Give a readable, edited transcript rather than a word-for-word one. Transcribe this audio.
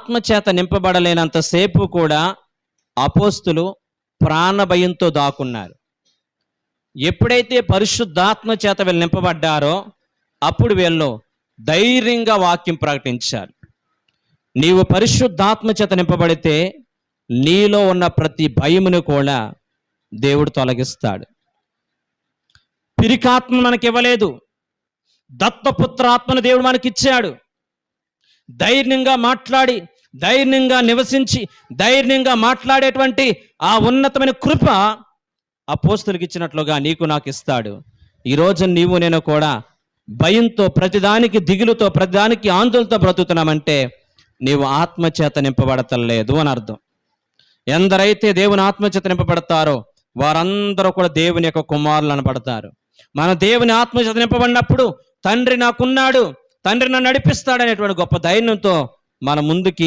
ఆత్మచేత నింపబడలేనంతసేపు కూడా అపోస్తులు ప్రాణభయంతో దాక్కున్నారు. ఎప్పుడైతే పరిశుద్ధాత్మ చేత వీళ్ళు నింపబడ్డారో అప్పుడు వీళ్ళు ధైర్యంగా వాక్యం ప్రకటించారు. నీవు పరిశుద్ధాత్మ చేత నింపబడితే నీలో ఉన్న ప్రతి భయమును కూడా దేవుడు తొలగిస్తాడు. పిరికాత్మ మనకి ఇవ్వలేదు, దత్తపుత్రాత్మను దేవుడు మనకిచ్చాడు. ధైర్యంగా మాట్లాడి, ధైర్యంగా నివసించి, ధైర్యంగా మాట్లాడేటువంటి ఆ ఉన్నతమైన కృప అపోస్తలుకి ఇచ్చినట్లుగా నీకు నాకు ఇస్తాడు. ఈరోజు నీవు నేను కూడా భయంతో, ప్రతిదానికి దిగులుతో, ప్రతిదానికి ఆందోళనతో బ్రతుకుతున్నామంటే నీవు ఆత్మచేత నింపబడతలేదు అని అర్థం. ఎందరైతే దేవుని ఆత్మచేత నింపబడతారో వారందరూ కూడా దేవుని యొక్క కుమారులు అనబడతారు. మన దేవుని ఆత్మచేత నింపబడినప్పుడు తండ్రి నాకున్నాడు, తండ్రి నన్ను నడిపిస్తాడనేటువంటి గొప్ప ధైర్యంతో మన ముందుకి